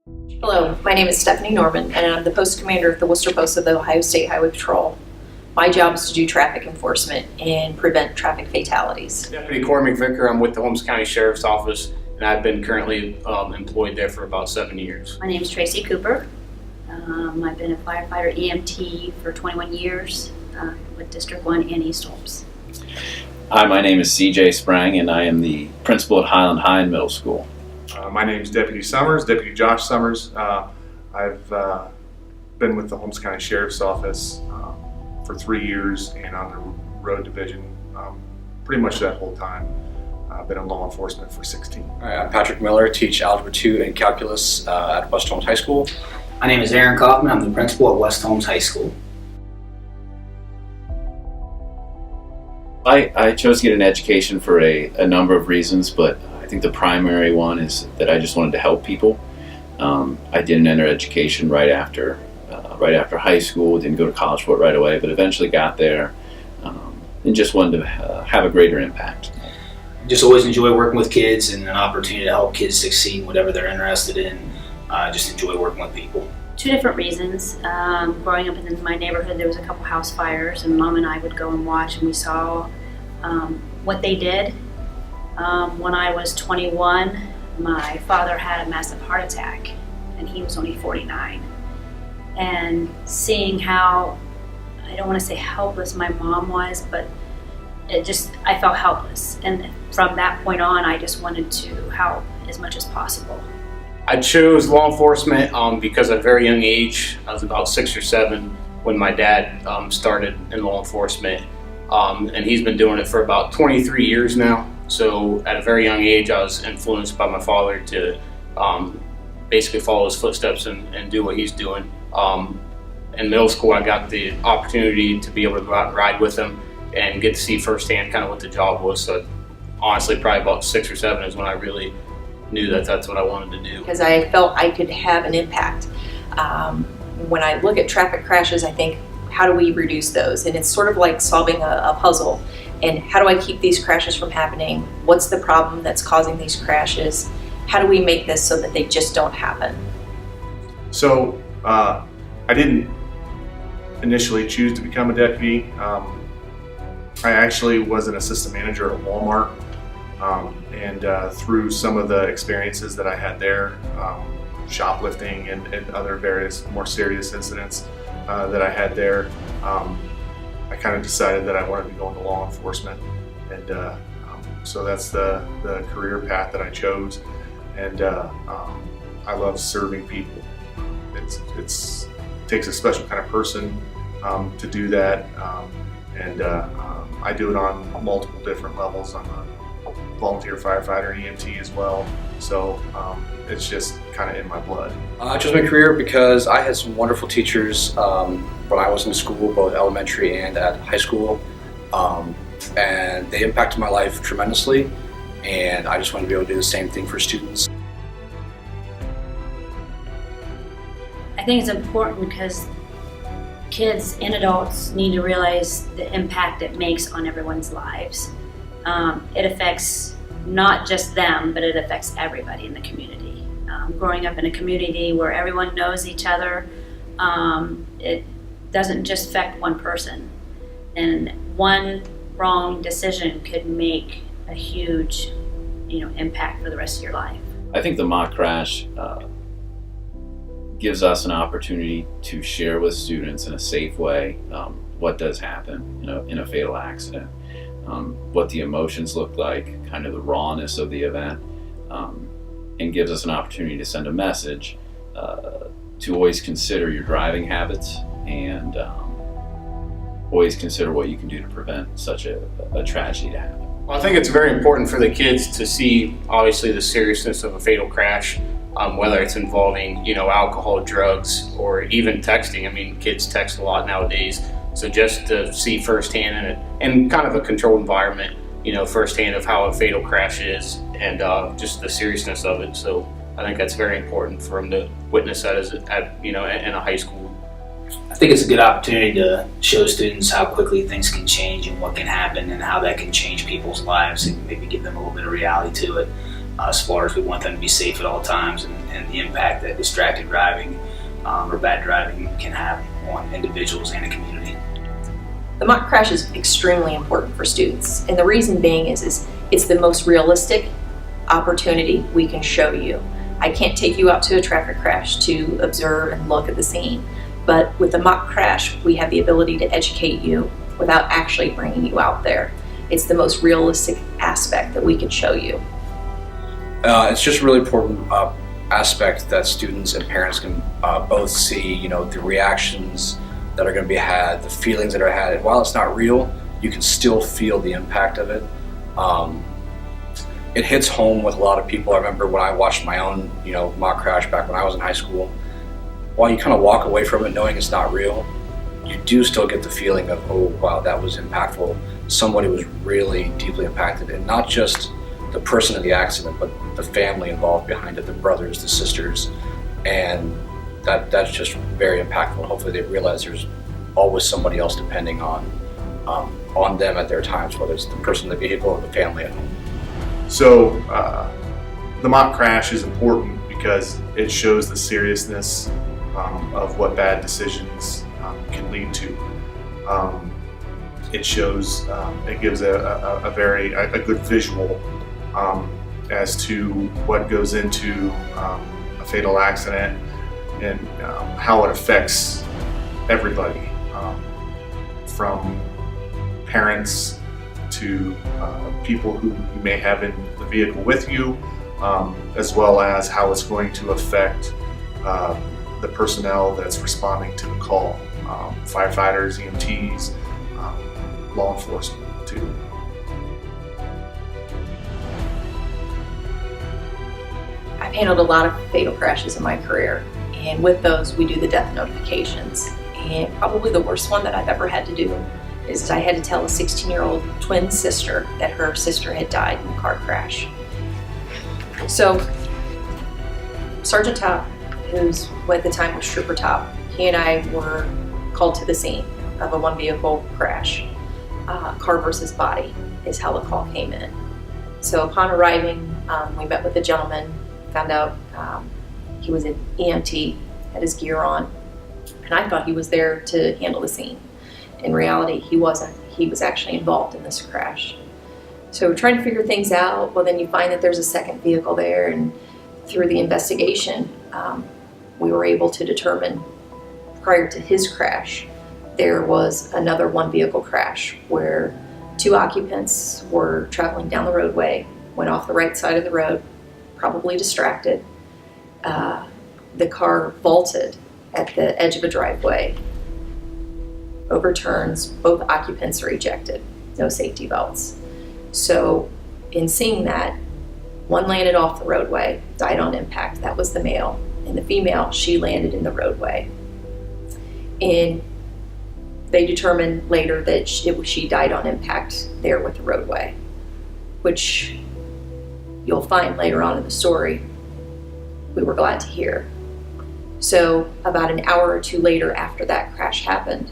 Hello, my name is Stephanie Norman, and I'm the post commander of the Worcester Post of the Ohio State Highway Patrol. My job is to do traffic enforcement and prevent traffic fatalities. Deputy Corey McVicker, I'm with the Holmes County Sheriff's Office, and I've been currently employed there for about 7 years. My name is Tracy Cooper. I've been a firefighter EMT for 21 years with District 1 and East Holmes. Hi, my name is CJ Sprang, and I am the principal at Highland High Middle School. My name is Deputy Summers, Deputy Josh Summers. I've been with the Holmes County Sheriff's Office for 3 years and on the road division pretty much that whole time. I've been in law enforcement for 16. Hi, I'm Patrick Miller, teach Algebra 2 and Calculus at West Holmes High School. My name is Aaron Kaufman. I'm the principal at West Holmes High School. I chose to get an education for a number of reasons, but I think the primary one is that I just wanted to help people. I didn't enter education right after high school, didn't go to college for it right away, but eventually got there and just wanted to have a greater impact. Just always enjoy working with kids and an opportunity to help kids succeed in whatever they're interested in. Just enjoy working with people. Two different reasons. Growing up in my neighborhood, there was a couple house fires, and Mom and I would go and watch, and we saw what they did. When I was 21, my father had a massive heart attack, and he was only 49. And seeing how, I don't want to say helpless my mom was, but I felt helpless. And from that point on, I just wanted to help as much as possible. I chose law enforcement because at a very young age, I was about 6 or 7 when my dad started in law enforcement, and he's been doing it for about 23 years now. So at a very young age, I was influenced by my father to basically follow his footsteps and do what he's doing. In middle school, I got the opportunity to be able to go out and ride with him and get to see firsthand kind of what the job was. So honestly, probably about 6 or 7 is when I really knew that that's what I wanted to do. Because I felt I could have an impact. When I look at traffic crashes, I think, how do we reduce those? And it's sort of like solving a puzzle. And how do I keep these crashes from happening? What's the problem that's causing these crashes? How do we make this so that they just don't happen? So I didn't initially choose to become a deputy. I actually was an assistant manager at Walmart. And through some of the experiences that I had there, shoplifting and other various more serious incidents that I had there, I kind of decided that I wanted to go into law enforcement. And so that's the career path that I chose. And I love serving people. It takes a special kind of person to do that. And I do it on multiple different levels. I'm a volunteer firefighter and EMT as well, so it's just kind of in my blood. I chose my career because I had some wonderful teachers when I was in school, both elementary and at high school, and they impacted my life tremendously, and I just want to be able to do the same thing for students. I think it's important because kids and adults need to realize the impact it makes on everyone's lives. It affects not just them, but it affects everybody in the community. Growing up in a community where everyone knows each other, it doesn't just affect one person. And one wrong decision could make a huge, impact for the rest of your life. I think the mock crash gives us an opportunity to share with students in a safe way what does happen in a fatal accident. What the emotions look like, kind of the rawness of the event, and gives us an opportunity to send a message to always consider your driving habits and always consider what you can do to prevent such a tragedy to happen. Well, I think it's very important for the kids to see, obviously, the seriousness of a fatal crash, whether it's involving, alcohol, drugs, or even texting. I mean, kids text a lot nowadays. So just to see firsthand in kind of a controlled environment, firsthand of how a fatal crash is and just the seriousness of it. So I think that's very important for them to witness that in a high school. I think it's a good opportunity to show students how quickly things can change and what can happen and how that can change people's lives and maybe give them a little bit of reality to it. As far as we want them to be safe at all times and and the impact that distracted driving or bad driving can have on individuals and a community. The mock crash is extremely important for students, and the reason being is it's the most realistic opportunity we can show you. I can't take you out to a traffic crash to observe and look at the scene, but with the mock crash, we have the ability to educate you without actually bringing you out there. It's the most realistic aspect that we can show you. It's just a really important aspect that students and parents can both see, the reactions that are going to be had, the feelings that are had. And while it's not real, you can still feel the impact of it. It hits home with a lot of people. I remember when I watched my own, mock crash back when I was in high school. While you kind of walk away from it knowing it's not real, you do still get the feeling of, oh, wow, that was impactful. Somebody was really deeply impacted, and not just the person in the accident, but the family involved behind it, the brothers, the sisters, and that's just very impactful. Hopefully they realize there's always somebody else depending on them at their times, whether it's the person in the vehicle or the family at home. So the mock crash is important because it shows the seriousness of what bad decisions can lead to. It shows, it gives a good visual as to what goes into a fatal accident and how it affects everybody, from parents to people who you may have in the vehicle with you, as well as how it's going to affect the personnel that's responding to the call, firefighters, EMTs, law enforcement too. I've handled a lot of fatal crashes in my career, and with those we do the death notifications. And probably the worst one that I've ever had to do is I had to tell a 16-year-old twin sister that her sister had died in a car crash. So Sergeant Top, who's at the time was Trooper Top, he and I were called to the scene of a one vehicle crash. Car versus body is how the call came in. So upon arriving, we met with the gentleman, found out he was an EMT, had his gear on, and I thought he was there to handle the scene. In reality, he wasn't. He was actually involved in this crash. So we're trying to figure things out. Well, then you find that there's a second vehicle there, and through the investigation, we were able to determine prior to his crash, there was another one vehicle crash where two occupants were traveling down the roadway, went off the right side of the road, probably distracted. The car vaulted at the edge of a driveway, overturns, both occupants are ejected, no safety belts. So in seeing that, one landed off the roadway, died on impact, that was the male, and the female, she landed in the roadway. And they determined later that she died on impact there with the roadway, which you'll find later on in the story, we were glad to hear. So about an hour or two later after that crash happened,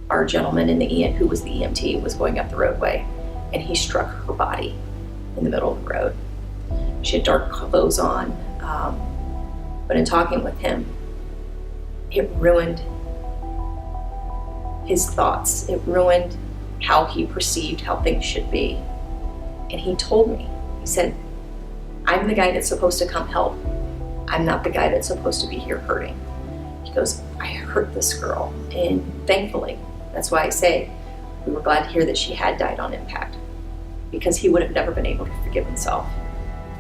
our gentleman who was the EMT was going up the roadway, and he struck her body in the middle of the road. She had dark clothes on, but in talking with him, it ruined his thoughts. It ruined how he perceived how things should be. And he told me, he said, I'm the guy that's supposed to come help. I'm not the guy that's supposed to be here hurting. He goes, I hurt this girl. And thankfully, that's why I say we were glad to hear that she had died on impact, because he would have never been able to forgive himself.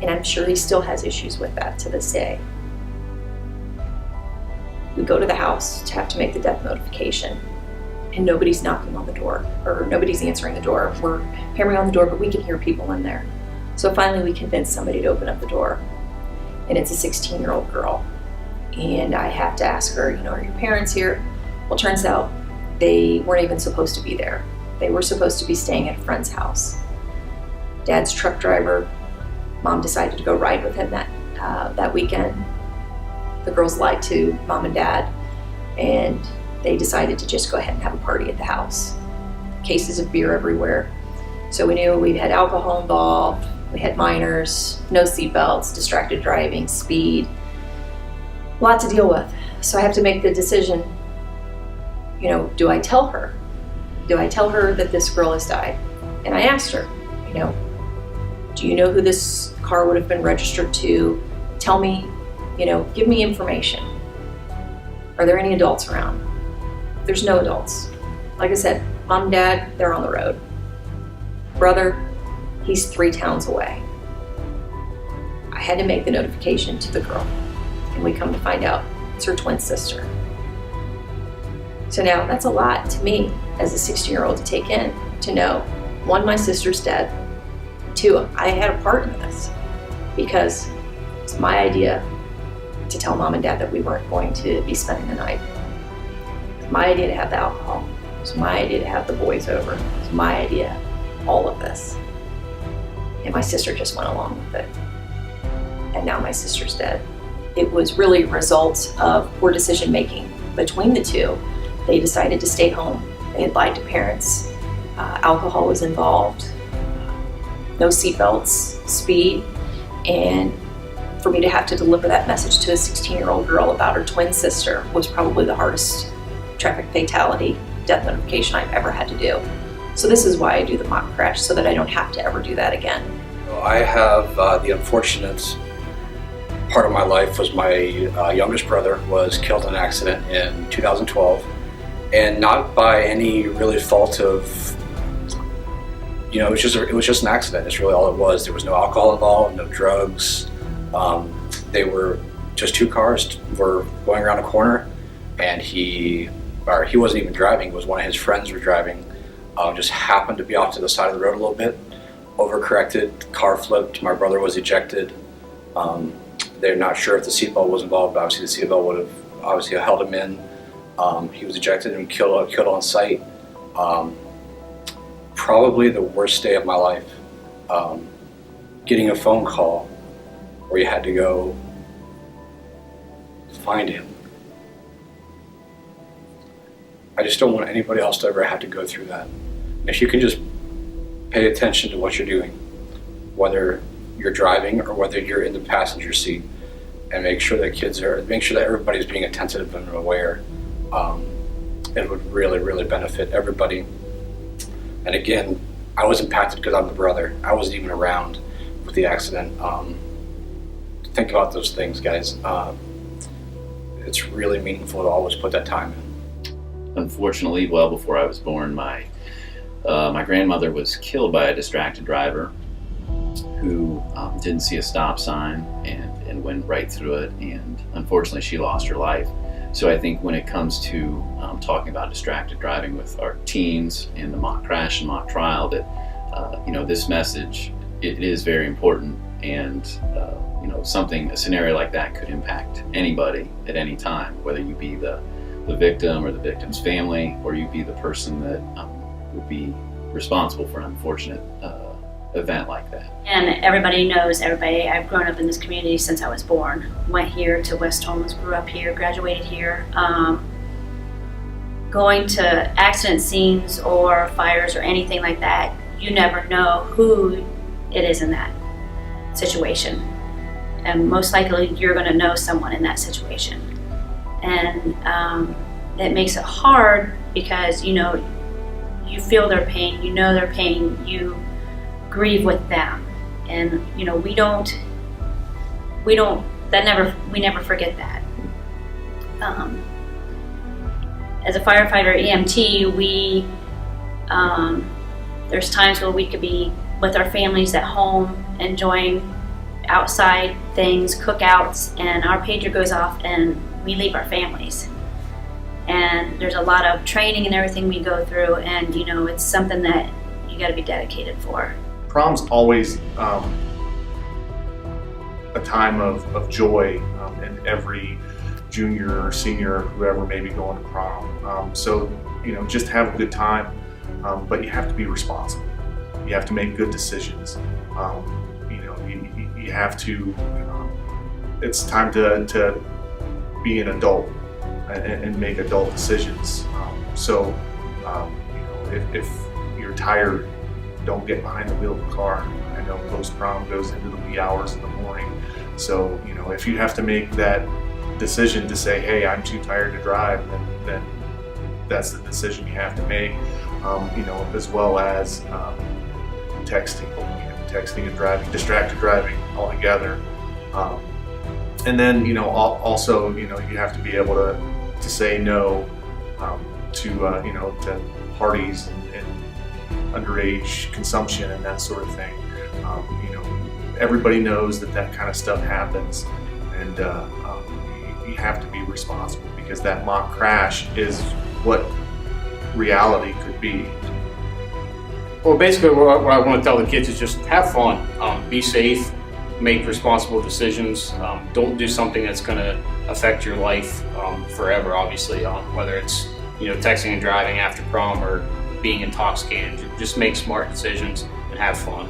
And I'm sure he still has issues with that to this day. We go to the house to have to make the death notification, and nobody's knocking on the door, or nobody's answering the door. We're hammering on the door, but we can hear people in there. So finally we convinced somebody to open up the door, and it's a 16-year-old girl. And I have to ask her, are your parents here? Well, turns out they weren't even supposed to be there. They were supposed to be staying at a friend's house. Dad's truck driver, Mom decided to go ride with him that weekend. The girls lied to Mom and Dad, and they decided to just go ahead and have a party at the house. Cases of beer everywhere. So we knew we had alcohol involved, We had minors, no seatbelts, distracted driving, speed, a lot to deal with. So I have to make the decision, you know, do I tell her? Do I tell her that this girl has died? And I asked her, you know, do you know who this car would have been registered to? Tell me, you know, give me information. Are there any adults around? There's no adults. Like I said, mom and dad, they're on the road. Brother, he's 3 towns away. I had to make the notification to the girl, and we come to find out it's her twin sister. So now that's a lot to me as a 16-year-old to take in, to know, 1, my sister's dead, 2, I had a part in this because it's my idea to tell mom and dad that we weren't going to be spending the night. It's my idea to have the alcohol. It's my idea to have the boys over. It's my idea, all of this. And my sister just went along with it. And now my sister's dead. It was really a result of poor decision making between the two. They decided to stay home. They had lied to parents. Alcohol was involved. No seatbelts, speed, and for me to have to deliver that message to a 16-year-old girl about her twin sister was probably the hardest traffic fatality death notification I've ever had to do. So this is why I do the mock crash, so that I don't have to ever do that again. I have the unfortunate part of my life was my youngest brother was killed in an accident in 2012, and not by any really fault of, you know, it was just an accident. It's really all it was. There was no alcohol involved, no drugs. They were just 2 cars were going around a corner, and he wasn't even driving. It was one of his friends were driving. Just happened to be off to the side of the road a little bit, overcorrected, car flipped, my brother was ejected. They're not sure if the seatbelt was involved, but obviously the seatbelt would have obviously held him in. He was ejected and killed on sight. Probably the worst day of my life. Getting a phone call where you had to go find him. I just don't want anybody else to ever have to go through that. And if you can just pay attention to what you're doing, whether you're driving or whether you're in the passenger seat, and make sure that everybody's being attentive and aware, it would really, really benefit everybody. And again, I was impacted because I'm the brother. I wasn't even around with the accident. Think about those things, guys. It's really meaningful to always put that time in. Unfortunately, well before I was born, my grandmother was killed by a distracted driver who didn't see a stop sign and went right through it, and unfortunately she lost her life. So I think when it comes to talking about distracted driving with our teens and the mock crash and mock trial, that this message, it is very important, and a scenario like that could impact anybody at any time, whether you be the victim or the victim's family, or you be the person that would be responsible for an unfortunate event like that. And everybody knows everybody. I've grown up in this community since I was born. Went here to West Holmes, grew up here, graduated here. Going to accident scenes or fires or anything like that, you never know who it is in that situation. And most likely you're going to know someone in that situation. And it makes it hard because, you feel their pain, you know their pain, you grieve with them. And, we never forget that. As a firefighter EMT, there's times where we could be with our families at home, enjoying outside things, cookouts, and our pager goes off and we leave our families. And there's a lot of training and everything we go through, and it's something that you got to be dedicated for. Prom's always a time of joy in every junior or senior or whoever may be going to prom. So just have a good time, but you have to be responsible. You have to make good decisions. You have to. It's time to be an adult and make adult decisions. If you're tired, don't get behind the wheel of a car. I know post-prom goes into the wee hours in the morning. So, you know, if you have to make that decision to say, hey, I'm too tired to drive, then that's the decision you have to make. You know, as well as texting, texting and driving, distracted driving altogether. And then, you know, also, you know, you have to be able to say no to, you know, to parties and underage consumption and that sort of thing. You know, everybody knows that kind of stuff happens, and you have to be responsible, because that mock crash is what reality could be. Well, basically, what I want to tell the kids is just have fun, be safe, make responsible decisions. Don't do something that's going to affect your life forever. Obviously, whether it's, you know, texting and driving after prom or being intoxicated, just make smart decisions and have fun.